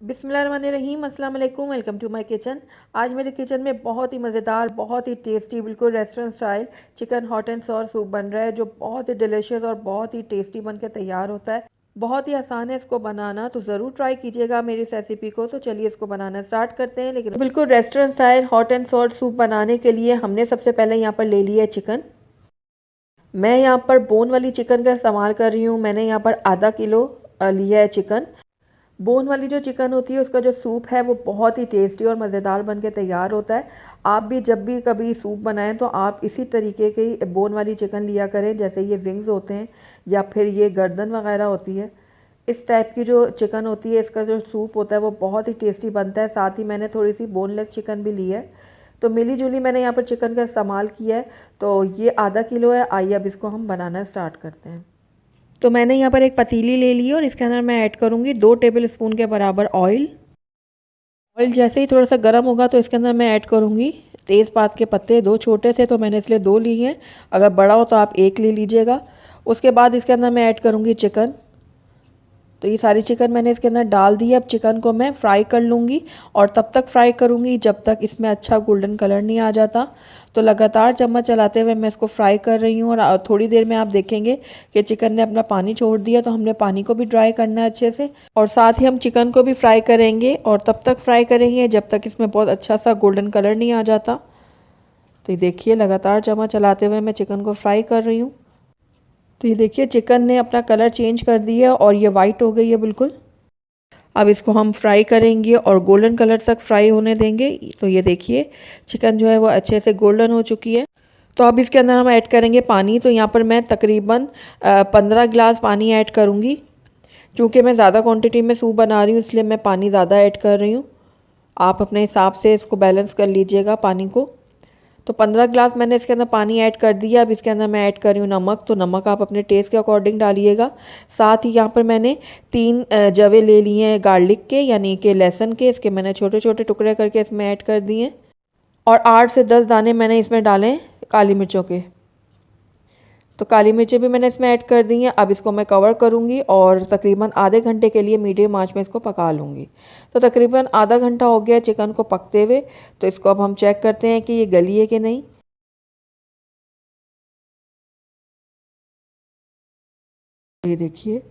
बिस्मिल्लाहिर्रहमानिर्रहीम, अस्सलाम वालेकुम। Welcome to my kitchen. आज मेरे किचन में बहुत ही मज़ेदार, बहुत ही टेस्टी, बिल्कुल restaurant style chicken hot and sour soup बन रहा है, जो बहुत ही डिलीशियस और बहुत ही टेस्टी बन के तैयार होता है। बहुत ही आसान है इसको बनाना, तो ज़रूर ट्राई कीजिएगा मेरी इस रेसिपी को। तो चलिए इसको बनाना स्टार्ट करते हैं। लेकिन बिल्कुल restaurant style hot and sour soup बनाने के लिए हमने सबसे पहले यहाँ पर ले लिया है चिकन। मैं यहाँ पर बोन वाली चिकन का इस्तेमाल कर रही हूँ। मैंने यहाँ पर आधा किलो लिया है चिकन। बोन वाली जो चिकन होती है उसका जो सूप है वो बहुत ही टेस्टी और मज़ेदार बन के तैयार होता है। आप भी जब भी कभी सूप बनाएं तो आप इसी तरीके की बोन वाली चिकन लिया करें, जैसे ये विंग्स होते हैं या फिर ये गर्दन वगैरह होती है। इस टाइप की जो चिकन होती है, इसका जो सूप होता है वो बहुत ही टेस्टी बनता है। साथ ही मैंने थोड़ी सी बोनलेस चिकन भी ली है, तो मिली जुली मैंने यहाँ पर चिकन का इस्तेमाल किया है। तो ये आधा किलो है। आइए अब इसको हम बनाना स्टार्ट करते हैं। तो मैंने यहाँ पर एक पतीली ले ली है और इसके अंदर मैं ऐड करूँगी 2 टेबल स्पून के बराबर ऑयल। ऑयल जैसे ही थोड़ा सा गर्म होगा तो इसके अंदर मैं ऐड करूँगी तेज़पात के पत्ते। 2 छोटे थे तो मैंने इसलिए 2 लिए हैं, अगर बड़ा हो तो आप 1 ले लीजिएगा। उसके बाद इसके अंदर मैं ऐड करूँगी चिकन। तो ये सारी चिकन मैंने इसके अंदर डाल दी है। अब चिकन को मैं फ्राई कर लूँगी और तब तक फ्राई करूँगी जब तक इसमें अच्छा गोल्डन कलर नहीं आ जाता। तो लगातार चम्मच चलाते हुए मैं इसको फ्राई कर रही हूँ और थोड़ी देर में आप देखेंगे कि चिकन ने अपना पानी छोड़ दिया। तो हमने पानी को भी ड्राई करना है अच्छे से, और साथ ही हम चिकन को भी फ्राई करेंगे और तब तक फ्राई करेंगे जब तक इसमें बहुत अच्छा सा गोल्डन कलर नहीं आ जाता। तो ये देखिए, लगातार चम्मच चलाते हुए मैं चिकन को फ्राई कर रही हूँ। तो ये देखिए, चिकन ने अपना कलर चेंज कर दिया और ये वाइट हो गई है बिल्कुल। अब इसको हम फ्राई करेंगे और गोल्डन कलर तक फ्राई होने देंगे। तो ये देखिए, चिकन जो है वो अच्छे से गोल्डन हो चुकी है। तो अब इसके अंदर हम ऐड करेंगे पानी। तो यहाँ पर मैं तकरीबन 15 गिलास पानी ऐड करूँगी। चूँकि मैं ज़्यादा क्वांटिटी में सूप बना रही हूँ इसलिए मैं पानी ज़्यादा ऐड कर रही हूँ। आप अपने हिसाब से इसको बैलेंस कर लीजिएगा पानी को। तो 15 गिलास मैंने इसके अंदर पानी ऐड कर दिया। अब इसके अंदर मैं ऐड कर रही हूँ नमक। तो नमक आप अपने टेस्ट के अकॉर्डिंग डालिएगा। साथ ही यहाँ पर मैंने 3 जवे ले लिए हैं गार्लिक के, यानी कि लहसुन के। इसके मैंने छोटे छोटे टुकड़े करके इसमें ऐड कर दिए और 8 से 10 दाने मैंने इसमें डाले काली मिर्चों के। तो काली मिर्चें भी मैंने इसमें ऐड कर दी हैं। अब इसको मैं कवर करूँगी और तकरीबन आधे घंटे के लिए मीडियम आंच में इसको पका लूँगी। तो तकरीबन आधा घंटा हो गया चिकन को पकते हुए। तो इसको अब हम चेक करते हैं कि ये गली है कि नहीं। ये देखिए,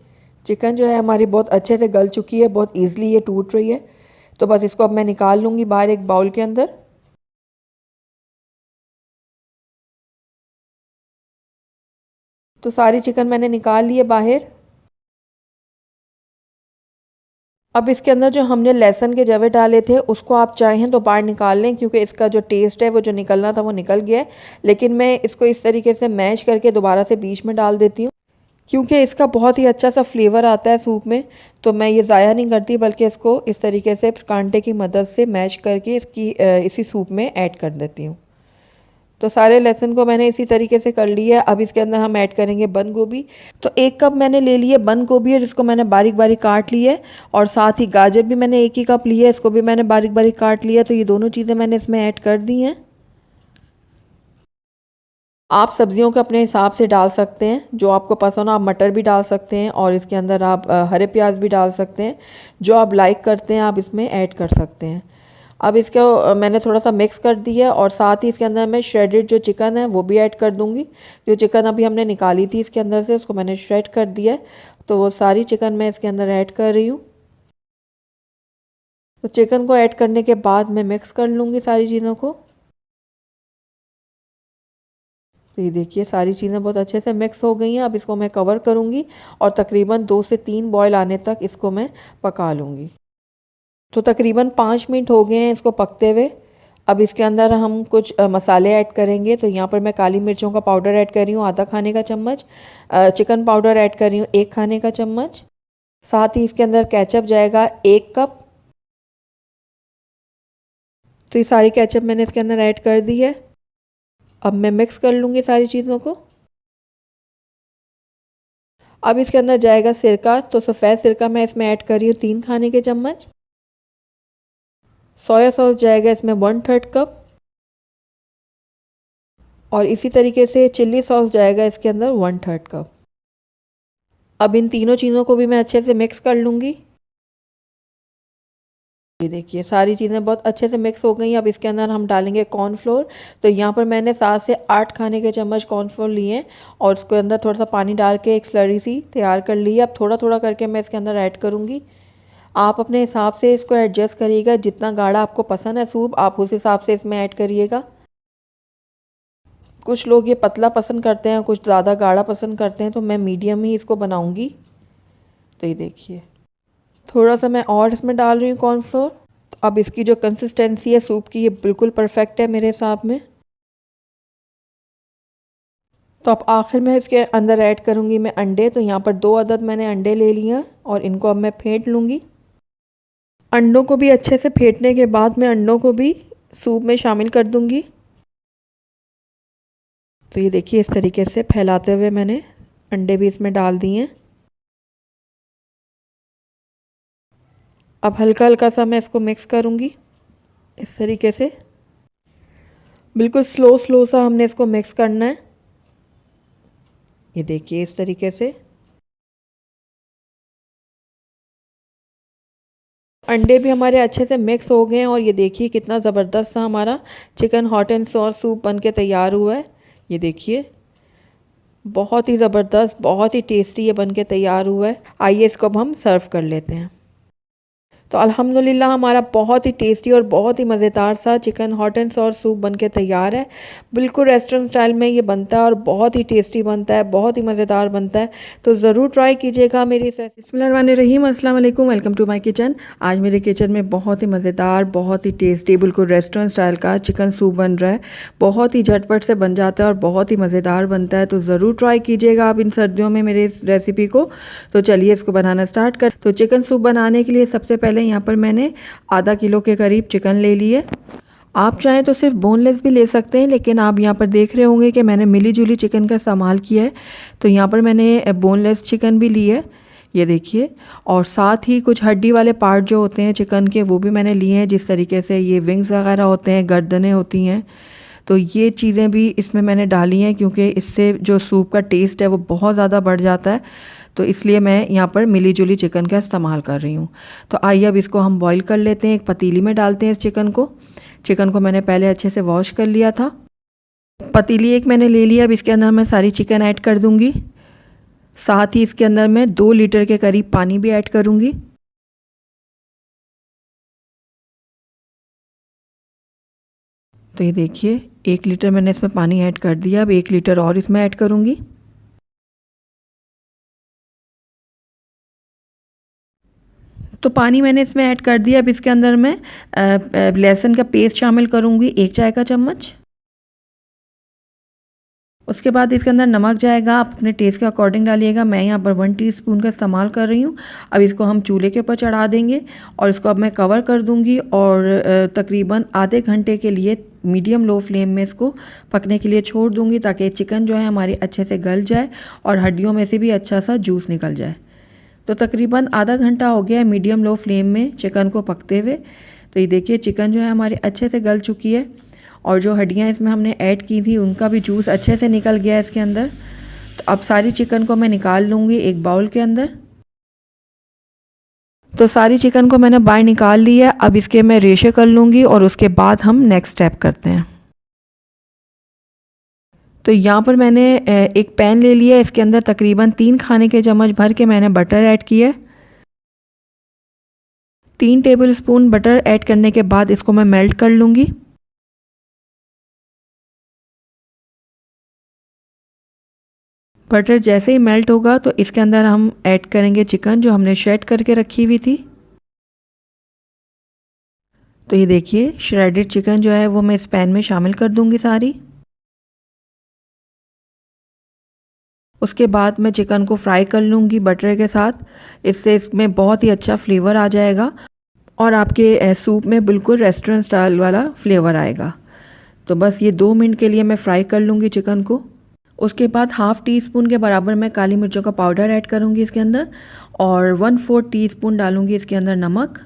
चिकन जो है हमारी बहुत अच्छे से गल चुकी है, बहुत ईजिली ये टूट रही है। तो बस इसको अब मैं निकाल लूँगी बाहर एक बाउल के अंदर। तो सारी चिकन मैंने निकाल ली है बाहर। अब इसके अंदर जो हमने लहसुन के जवे डाले थे उसको आप चाहें तो बाहर निकाल लें, क्योंकि इसका जो टेस्ट है वो जो निकलना था वो निकल गया है। लेकिन मैं इसको इस तरीके से मैश करके दोबारा से बीच में डाल देती हूँ, क्योंकि इसका बहुत ही अच्छा सा फ्लेवर आता है सूप में। तो मैं ये ज़ाया नहीं करती, बल्कि इसको इस तरीके से कांटे की मदद से मैश करके इसी सूप में ऐड कर देती हूँ। तो सारे लहसुन को मैंने इसी तरीके से कर लिया है। अब इसके अंदर हम ऐड करेंगे बंद गोभी। तो 1 कप मैंने ले लिए बंद गोभी और इसको मैंने बारीक बारीक काट लिया है। और साथ ही गाजर भी मैंने 1 ही कप लिया है, इसको भी मैंने बारीक बारीक काट लिया। तो ये दोनों चीज़ें मैंने इसमें ऐड कर दी हैं। आप सब्जियों को अपने हिसाब से डाल सकते हैं, जो आपको पसंद हो। आप मटर भी डाल सकते हैं और इसके अंदर आप हरे प्याज भी डाल सकते हैं। जो आप लाइक करते हैं आप इसमें ऐड कर सकते हैं। अब इसको मैंने थोड़ा सा मिक्स कर दिया और साथ ही इसके अंदर मैं श्रेडेड जो चिकन है वो भी ऐड कर दूंगी। जो चिकन अभी हमने निकाली थी इसके अंदर से, उसको मैंने श्रेड कर दिया है। तो वो सारी चिकन मैं इसके अंदर ऐड कर रही हूँ। तो चिकन को ऐड करने के बाद मैं मिक्स कर लूँगी सारी चीज़ों को। तो ये देखिए, सारी चीज़ें बहुत अच्छे से मिक्स हो गई हैं। अब इसको मैं कवर करूँगी और तकरीबन 2 से 3 बॉयल आने तक इसको मैं पका लूँगी। तो तकरीबन 5 मिनट हो गए हैं इसको पकते हुए। अब इसके अंदर हम कुछ मसाले ऐड करेंगे। तो यहाँ पर मैं काली मिर्चों का पाउडर ऐड कर रही हूँ आधा खाने का चम्मच। चिकन पाउडर ऐड कर रही हूँ 1 खाने का चम्मच। साथ ही इसके अंदर केचप जाएगा 1 कप। तो ये सारी केचप मैंने इसके अंदर ऐड कर दी है। अब मैं मिक्स कर लूँगी सारी चीज़ों को। अब इसके अंदर जाएगा सिरका। तो सफ़ेद सिरका मैं इसमें ऐड कर रही हूँ 3 खाने के चम्मच। सोया सॉस जाएगा इसमें 1/3 कप। और इसी तरीके से चिल्ली सॉस जाएगा इसके अंदर 1/3 कप। अब इन तीनों चीज़ों को भी मैं अच्छे से मिक्स कर लूँगी। ये देखिए सारी चीज़ें बहुत अच्छे से मिक्स हो गई। अब इसके अंदर हम डालेंगे कॉर्नफ्लोर। तो यहाँ पर मैंने 7 से 8 खाने के चम्मच कॉर्नफ्लोर लिए हैं और उसके अंदर थोड़ा सा पानी डाल के एक स्लरी सी तैयार कर ली है। अब थोड़ा थोड़ा करके मैं इसके अंदर ऐड करूँगी। आप अपने हिसाब से इसको एडजस्ट करिएगा, जितना गाढ़ा आपको पसंद है सूप आप उस हिसाब से इसमें ऐड करिएगा। कुछ लोग ये पतला पसंद करते हैं, कुछ ज़्यादा गाढ़ा पसंद करते हैं, तो मैं मीडियम ही इसको बनाऊँगी। तो ये देखिए थोड़ा सा मैं और इसमें डाल रही हूँ कॉर्नफ्लोर। तो अब इसकी जो कंसिस्टेंसी है सूप की, ये बिल्कुल परफेक्ट है मेरे हिसाब में। तो अब आखिर में इसके अंदर ऐड करूँगी मैं अंडे। तो यहाँ पर 2 अदद मैंने अंडे ले लिए हैं और इनको अब मैं फेंट लूँगी। अंडों को भी अच्छे से फेंटने के बाद मैं अंडों को भी सूप में शामिल कर दूँगी। तो ये देखिए इस तरीके से फैलाते हुए मैंने अंडे भी इसमें डाल दिए हैं। अब हल्का हल्का सा मैं इसको मिक्स करूँगी इस तरीके से। बिल्कुल स्लो स्लो सा हमने इसको मिक्स करना है। ये देखिए इस तरीके से अंडे भी हमारे अच्छे से मिक्स हो गए हैं और ये देखिए कितना ज़बरदस्त सा हमारा chicken hot and sour soup बन के तैयार हुआ है। ये देखिए बहुत ही ज़बरदस्त, बहुत ही टेस्टी ये बन के तैयार हुआ है। आइए इसको अब हम सर्व कर लेते हैं। तो अल्हम्दुलिल्लाह हमारा बहुत ही टेस्टी और बहुत ही मज़ेदार सा chicken hot and sour soup बन के तैयार है। बिल्कुल रेस्टोरेंट स्टाइल में ये बनता है और बहुत ही टेस्टी बनता है, बहुत ही मज़ेदार बनता है। तो ज़रूर ट्राई कीजिएगा मेरी इस रेसिपी। बिस्मिल्लाहिर्रहमानिर्रहीम, अस्सलाम वालेकुम, वेलकम टू माय किचन। आज मेरे किचन में बहुत ही मज़ेदार, बहुत ही टेस्टी, बिल्कुल रेस्टोरेंट स्टाइल का चिकन सूप बन रहा है। बहुत ही झटपट से बन जाता है और बहुत ही मज़ेदार बनता है। तो ज़रूर ट्राई कीजिएगा आप इन सर्दियों में मेरे इस रेसिपी को। तो चलिए इसको बनाना स्टार्ट कर। तो चिकन सूप बनाने के लिए सबसे पहले यहाँ पर मैंने आधा किलो के करीब चिकन ले लिए। आप चाहें तो सिर्फ बोनलेस भी ले सकते हैं, लेकिन आप यहाँ पर देख रहे होंगे कि मैंने मिली जुली चिकन का इस्तेमाल किया है। तो यहाँ पर मैंने बोनलेस चिकन भी ली है, ये देखिए। और साथ ही कुछ हड्डी वाले पार्ट जो होते हैं चिकन के वो भी मैंने लिए हैं, जिस तरीके से ये विंग्स वगैरह होते हैं, गर्दनें होती हैं। तो ये चीज़ें भी इसमें मैंने डाली हैं क्योंकि इससे जो सूप का टेस्ट है वो बहुत ज़्यादा बढ़ जाता है। तो इसलिए मैं यहाँ पर मिली जुली चिकन का इस्तेमाल कर रही हूँ। तो आइए अब इसको हम बॉईल कर लेते हैं। एक पतीली में डालते हैं इस चिकन को मैंने पहले अच्छे से वॉश कर लिया था। पतीली एक मैंने ले लिया। अब इसके अंदर मैं सारी चिकन ऐड कर दूँगी। साथ ही इसके अंदर मैं 2 लीटर के करीब पानी भी ऐड करूँगी। तो ये देखिए 1 लीटर मैंने इसमें पानी ऐड कर दिया। अब 1 लीटर और इसमें ऐड करूँगी। तो पानी मैंने इसमें ऐड कर दिया। अब इसके अंदर मैं लहसुन का पेस्ट शामिल करूँगी, 1 चाय का चम्मच। उसके बाद इसके अंदर नमक जाएगा, आप अपने टेस्ट के अकॉर्डिंग डालिएगा। मैं यहाँ पर 1 टीस्पून का इस्तेमाल कर रही हूँ। अब इसको हम चूल्हे के ऊपर चढ़ा देंगे और इसको अब मैं कवर कर दूँगी और तकरीबन आधे घंटे के लिए मीडियम लो फ्लेम में इसको पकने के लिए छोड़ दूँगी, ताकि चिकन जो है हमारी अच्छे से गल जाए और हड्डियों में से भी अच्छा सा जूस निकल जाए। तो तकरीबन आधा घंटा हो गया है मीडियम लो फ्लेम में चिकन को पकते हुए। तो ये देखिए चिकन जो है हमारी अच्छे से गल चुकी है और जो हड्डियाँ इसमें हमने ऐड की थी उनका भी जूस अच्छे से निकल गया है इसके अंदर। तो अब सारी चिकन को मैं निकाल लूँगी एक बाउल के अंदर। तो सारी चिकन को मैंने बाहर निकाल ली है। अब इसके मैं रेशे कर लूँगी और उसके बाद हम नेक्स्ट स्टेप करते हैं। तो यहाँ पर मैंने एक पैन ले लिया। इसके अंदर तकरीबन 3 खाने के चम्मच भर के मैंने बटर ऐड किया। 3 टेबलस्पून बटर ऐड करने के बाद इसको मैं मेल्ट कर लूँगी। बटर जैसे ही मेल्ट होगा तो इसके अंदर हम ऐड करेंगे चिकन जो हमने श्रेड करके रखी हुई थी। तो ये देखिए श्रेडेड चिकन जो है वो मैं इस पैन में शामिल कर दूँगी सारी। उसके बाद मैं चिकन को फ्राई कर लूँगी बटर के साथ। इससे इसमें बहुत ही अच्छा फ्लेवर आ जाएगा और आपके सूप में बिल्कुल रेस्टोरेंट स्टाइल वाला फ्लेवर आएगा। तो बस ये 2 मिनट के लिए मैं फ्राई कर लूँगी चिकन को। उसके बाद हाफ़ टी स्पून के बराबर मैं काली मिर्चों का पाउडर ऐड करूँगी इसके अंदर और 1/4 टीस्पून डालूँगी इसके अंदर नमक।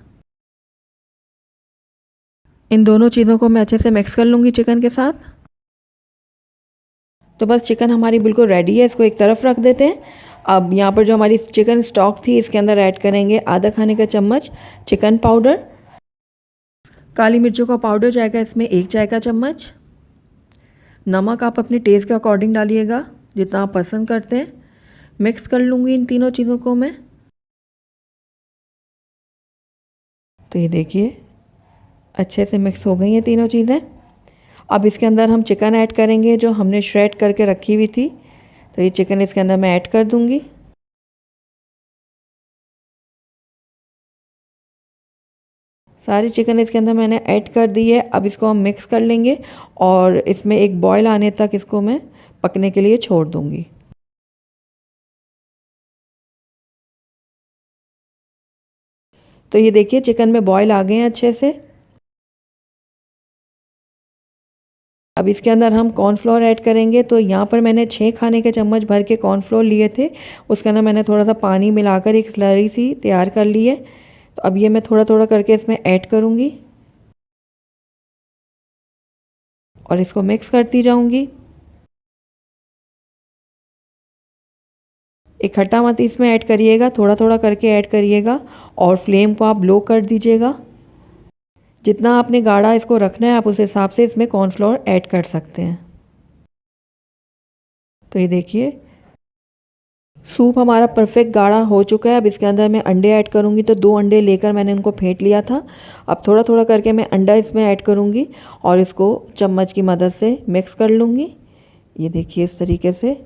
इन दोनों चीज़ों को मैं अच्छे से मिक्स कर लूँगी चिकन के साथ। तो बस चिकन हमारी बिल्कुल रेडी है, इसको एक तरफ रख देते हैं। अब यहाँ पर जो हमारी चिकन स्टॉक थी इसके अंदर ऐड करेंगे आधा खाने का चम्मच चिकन पाउडर। काली मिर्चों का पाउडर जाएगा इसमें 1 चाय का चम्मच। नमक आप अपने टेस्ट के अकॉर्डिंग डालिएगा, जितना आप पसंद करते हैं। मिक्स कर लूँगी इन तीनों चीज़ों को मैं। तो ये देखिए अच्छे से मिक्स हो गई हैं तीनों चीज़ें। अब इसके अंदर हम चिकन ऐड करेंगे जो हमने श्रेड करके रखी हुई थी। तो ये चिकन इसके अंदर मैं ऐड कर दूँगी। सारी चिकन इसके अंदर मैंने ऐड कर दी है। अब इसको हम मिक्स कर लेंगे और इसमें एक बॉयल आने तक इसको मैं पकने के लिए छोड़ दूँगी। तो ये देखिए चिकन में बॉयल आ गए हैं अच्छे से। अब इसके अंदर हम कॉर्नफ्लोर ऐड करेंगे। तो यहाँ पर मैंने 6 खाने के चम्मच भर के कॉर्नफ्लोर लिए थे। उसके अंदर मैंने थोड़ा सा पानी मिलाकर एक स्लरी सी तैयार कर ली है। तो अब ये मैं थोड़ा थोड़ा करके इसमें ऐड करूँगी और इसको मिक्स करती जाऊँगी। इकट्ठा मत इसमें ऐड करिएगा, थोड़ा थोड़ा करके ऐड करिएगा और फ्लेम को आप लो कर दीजिएगा। जितना आपने गाढ़ा इसको रखना है आप उस हिसाब से इसमें कॉर्नफ्लोर ऐड कर सकते हैं। तो ये देखिए सूप हमारा परफेक्ट गाढ़ा हो चुका है। अब इसके अंदर मैं अंडे ऐड करूँगी। तो 2 अंडे लेकर मैंने उनको फेंट लिया था। अब थोड़ा थोड़ा करके मैं अंडा इसमें ऐड करूँगी और इसको चम्मच की मदद से मिक्स कर लूँगी। ये देखिए इस तरीके से।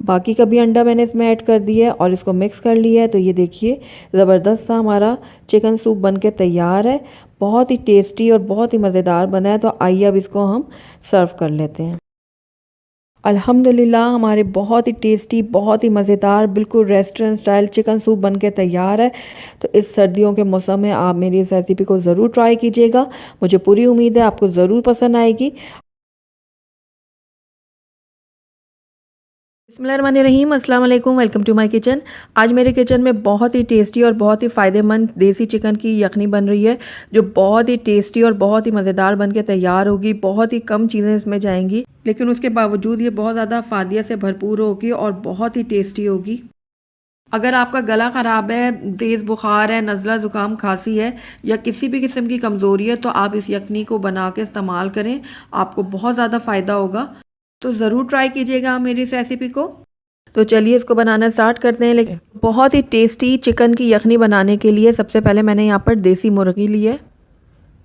बाकी का भी अंडा मैंने इसमें ऐड कर दिया है और इसको मिक्स कर लिया है। तो ये देखिए ज़बरदस्त सा हमारा चिकन सूप बन के तैयार है। बहुत ही टेस्टी और बहुत ही मज़ेदार बना है। तो आइए अब इसको हम सर्व कर लेते हैं। अल्हम्दुलिल्लाह हमारे बहुत ही टेस्टी, बहुत ही मज़ेदार, बिल्कुल रेस्टोरेंट स्टाइल चिकन सूप बन के तैयार है। तो इस सर्दियों के मौसम में आप मेरी इस रेसिपी को ज़रूर ट्राई कीजिएगा। मुझे पूरी उम्मीद है आपको ज़रूर पसंद आएगी। बिस्मिल्लाहिर्रहमानिर्रहीम, अस्सलाम वालेकुम, वेलकम टू माय किचन। आज मेरे किचन में बहुत ही टेस्टी और बहुत ही फ़ायदेमंद देसी चिकन की यखनी बन रही है, जो बहुत ही टेस्टी और बहुत ही मज़ेदार बन के तैयार होगी। बहुत ही कम चीज़ें इसमें जाएंगी, लेकिन उसके बावजूद ये बहुत ज़्यादा फ़ायदे से भरपूर होगी और बहुत ही टेस्टी होगी। अगर आपका गला ख़राब है, तेज़ बुखार है, नज़ला ज़ुकाम खांसी है या किसी भी किस्म की कमज़ोरी है, तो आप इस यखनी को बना के इस्तेमाल करें, आपको बहुत ज़्यादा फ़ायदा होगा। तो ज़रूर ट्राई कीजिएगा मेरी इस रेसिपी को। तो चलिए इसको बनाना स्टार्ट करते हैं। लेकिन बहुत ही टेस्टी चिकन की यखनी बनाने के लिए सबसे पहले मैंने यहाँ पर देसी मुर्गी ली है।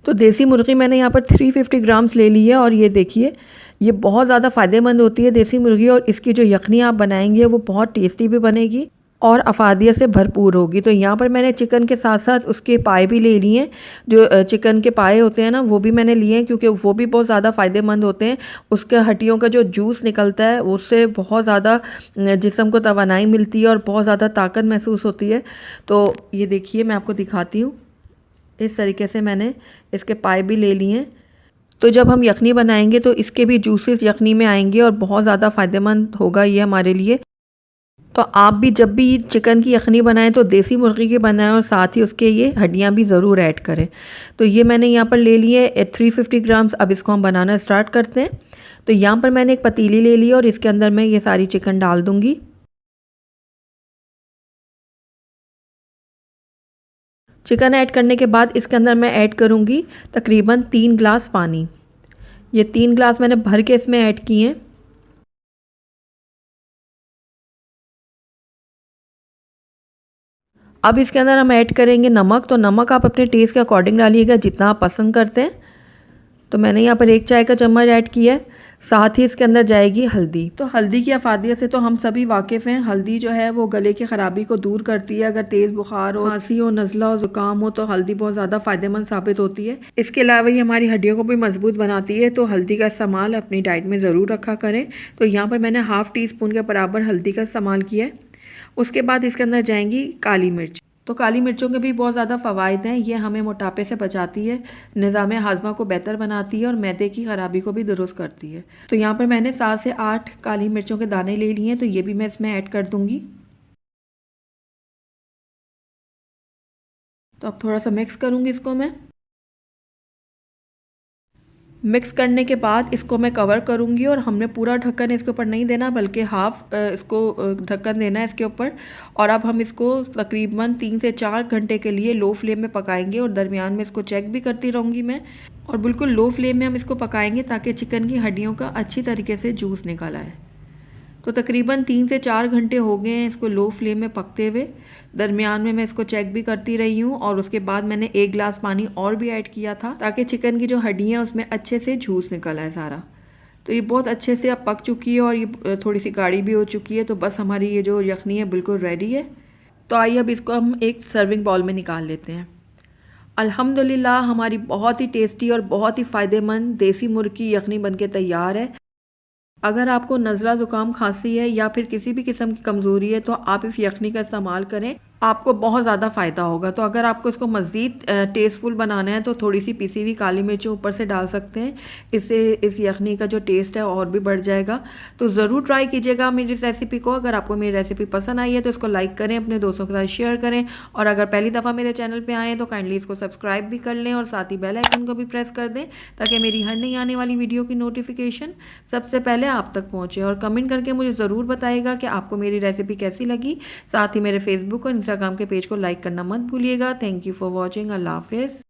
तो देसी मुर्गी मैंने यहाँ पर 350 ग्राम्स ले ली है और ये देखिए ये बहुत ज़्यादा फ़ायदेमंद होती है देसी मुर्गी, और इसकी जो यखनी आप बनाएंगे वो बहुत टेस्टी भी बनेगी और अफादियत से भरपूर होगी। तो यहाँ पर मैंने चिकन के साथ साथ उसके पाए भी ले लिए हैं। जो चिकन के पाए होते हैं ना, वो भी मैंने लिए हैं क्योंकि वो भी बहुत ज़्यादा फ़ायदेमंद होते हैं। उसके हड्डियों का जो जूस निकलता है उससे बहुत ज़्यादा जिस्म को तवानाई मिलती है और बहुत ज़्यादा ताकत महसूस होती है। तो ये देखिए मैं आपको दिखाती हूँ। इस तरीके से मैंने इसके पाए भी ले लिए हैं। तो जब हम यखनी बनाएंगे तो इसके भी जूसेस यखनी में आएंगे और बहुत ज़्यादा फ़ायदेमंद होगा ये हमारे लिए। तो आप भी जब भी चिकन की यखनी बनाएं तो देसी मुर्गी की बनाएं और साथ ही उसके ये हड्डियां भी ज़रूर ऐड करें। तो ये मैंने यहाँ पर ले लिए 350 ग्राम्स। अब इसको हम बनाना स्टार्ट करते हैं। तो यहाँ पर मैंने एक पतीली ले ली और इसके अंदर मैं ये सारी चिकन डाल दूँगी। चिकन ऐड करने के बाद इसके अंदर मैं ऐड करूँगी तकरीबन 3 गिलास पानी। ये 3 गिलास मैंने भर के इसमें ऐड किए हैं। अब इसके अंदर हम ऐड करेंगे नमक। तो नमक आप अपने टेस्ट के अकॉर्डिंग डालिएगा, जितना आप पसंद करते हैं। तो मैंने यहाँ पर 1 चाय का चम्मच ऐड किया है। साथ ही इसके अंदर जाएगी हल्दी। तो हल्दी की अफादियत से तो हम सभी वाकिफ़ हैं। हल्दी जो है वो गले की ख़राबी को दूर करती है। अगर तेज़ बुखार हो, खांसी हो, नज़ला हो, ज़ुकाम हो तो हल्दी बहुत ज़्यादा फ़ायदेमंद साबित होती है। इसके अलावा ये हमारी हड्डियों को भी मजबूत बनाती है। तो हल्दी का इस्तेमाल अपनी डाइट में ज़रूर रखा करें। तो यहाँ पर मैंने ½ टी स्पून के बराबर हल्दी का इस्तेमाल किया है। उसके बाद इसके अंदर जाएंगी काली मिर्च। तो काली मिर्चों के भी बहुत ज़्यादा फ़वाइद हैं। ये हमें मोटापे से बचाती है, निज़ाम हाज़मा को बेहतर बनाती है और मैदे की ख़राबी को भी दुरुस्त करती है। तो यहाँ पर मैंने 7 से 8 काली मिर्चों के दाने ले लिए हैं। तो ये भी मैं इसमें ऐड कर दूँगी। तो अब थोड़ा सा मिक्स करूँगी इसको मैं। मिक्स करने के बाद इसको मैं कवर करूँगी और हमने पूरा ढक्कन इसके ऊपर नहीं देना बल्कि हाफ इसको ढक्कन देना है इसके ऊपर। और अब हम इसको तकरीबन 3 से 4 घंटे के लिए लो फ्लेम में पकाएंगे और दरमियान में इसको चेक भी करती रहूँगी मैं। और बिल्कुल लो फ्लेम में हम इसको पकाएंगे ताकि चिकन की हड्डियों का अच्छी तरीके से जूस निकल आए। तो तकरीबन 3 से 4 घंटे हो गए हैं इसको लो फ्लेम में पकते हुए। दरमियान में मैं इसको चेक भी करती रही हूँ और उसके बाद मैंने 1 गिलास पानी और भी ऐड किया था ताकि चिकन की जो हड्डियाँ हैं उसमें अच्छे से जूस निकल आए सारा। तो ये बहुत अच्छे से अब पक चुकी है और ये थोड़ी सी गाढ़ी भी हो चुकी है। तो बस हमारी ये जो यखनी है बिल्कुल रेडी है। तो आइए अब इसको हम एक सर्विंग बाउल में निकाल लेते हैं। अल्हम्दुलिल्लाह हमारी बहुत ही टेस्टी और बहुत ही फ़ायदेमंद देसी मुर्ग की यखनी बनके तैयार है। अगर आपको नज़ला ज़ुकाम खांसी है या फिर किसी भी किस्म की कमज़ोरी है तो आप इस यखनी का इस्तेमाल करें, आपको बहुत ज़्यादा फ़ायदा होगा। तो अगर आपको इसको मज़ीद टेस्टफुल बनाना है तो थोड़ी सी पिसी हुई काली मिर्चें ऊपर से डाल सकते हैं। इससे इस यखनी का जो टेस्ट है और भी बढ़ जाएगा। तो ज़रूर ट्राई कीजिएगा मेरी इस रेसिपी को। अगर आपको मेरी रेसिपी पसंद आई है तो इसको लाइक करें, अपने दोस्तों के साथ शेयर करें और अगर पहली दफ़ा मेरे चैनल पर आए हैं तो काइंडली इसको सब्सक्राइब भी कर लें और साथ ही बेल आइकन को भी प्रेस कर दें ताकि मेरी हर नई आने वाली वीडियो की नोटिफिकेशन सबसे पहले आप तक पहुँचे। और कमेंट करके मुझे ज़रूर बताइएगा कि आपको मेरी रेसिपी कैसी लगी। साथ ही मेरे फेसबुक और इंस्टाग्राम के पेज को लाइक करना मत भूलिएगा। Thank you for watching. अल्लाह हाफिज़।